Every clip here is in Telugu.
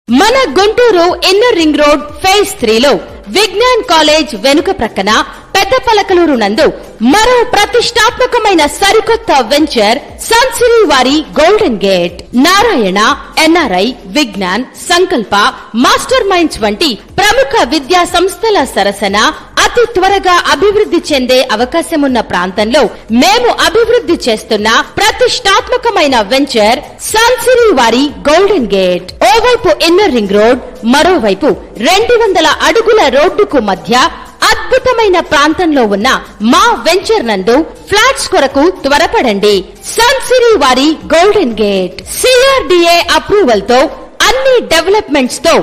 మన Guntur inner ring road phase 3 లో విజ్ఞాన్ కాలేజ్ వెనుక ప్రక్కన పెద్ద పలకలూరు నందు మరో ప్రతిష్టాత్మకమైన సరికొత్త వెంచర్ సన్సిరీ వారి Golden Gate. Narayana, NRI, Vignan, Sankalpa, Master minds వంటి ప్రముఖ విద్యా సంస్థల సరసన అతి త్వరగా అభివృద్ధి చెందే అవకాశమున్న ప్రాంతంలో మేము అభివృద్ధి చేస్తున్న ప్రతిష్టాత్మకమైన వెంచర్ సన్సిరీ వారి గోల్డెన్ గేట్. ఓవైపు ఇన్నర్ రింగ్ రోడ్, మరోవైపు 200 అడుగుల రోడ్డుకు మధ్య అద్భుతమైన ప్రాంతంలో ఉన్న మా వెంచర్ నందు ఫ్లాట్స్ కొరకు త్వరపడండి. సన్సిరీ వారి గోల్డెన్ గేట్ CRDA అప్రూవల్ తో అన్ని డెవలప్మెంట్స్ తో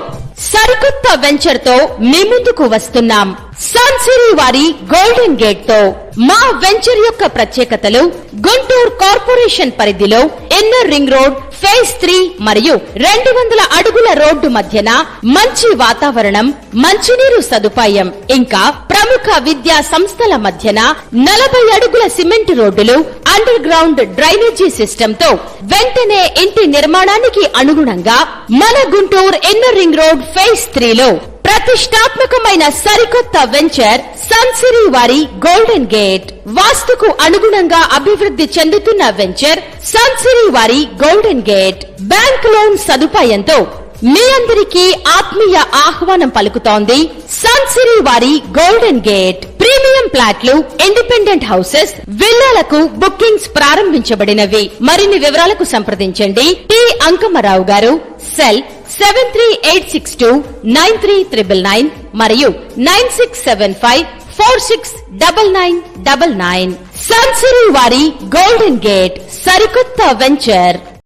సరికొత్త వెంచర్ తో మీ ముందుకు వస్తున్నాం. సన్సిరీ వారి గోల్డెన్ గేట్ తో మా వెంచర్ యొక్క ప్రత్యేకతలు: గుంటూరు కార్పొరేషన్ పరిధిలో ఇన్నర్ రింగ్ రోడ్ ఫేజ్ 3 మరియు 200 అడుగుల రోడ్డు మధ్యన మంచి వాతావరణం, మంచినీరు సదుపాయం, ఇంకా ప్రముఖ విద్యా సంస్థల మధ్యన 40 అడుగుల సిమెంట్ రోడ్డులు, అండర్ గ్రౌండ్ డ్రైనేజీ సిస్టమ్ తో వెంటనే ఇంటి నిర్మాణానికి అనుగుణంగా మన Guntur inner ring road phase 3 లో ప్రతిష్టాత్మకమైన సరికొత్త వెంచర్ సన్సిరీ వారి గోల్డెన్ గేట్. వాస్తుకు అనుగుణంగా అభివృద్ధి చెందుతున్న వెంచర్ సన్సిరీ వారి గోల్డెన్ గేట్ బ్యాంక్ లోన్ సదుపాయంతో మీ అందరికీ ఆత్మీయ ఆహ్వానం పలుకుతోంది. సన్సిరీ వారి గోల్డెన్ గేట్ ప్రీమియం ప్లాట్లు, ఇండిపెండెంట్ హౌసెస్, విల్లాలకు బుకింగ్స్ ప్రారంభించబడినవి. మరిన్ని వివరాలకు సంప్రదించండి టి అంకమరావు గారు. సెల్ 7386293999 మరియు 9675469999. సన్సిరీ వారి గోల్డెన్ గేట్ సరికొత్త వెంచర్.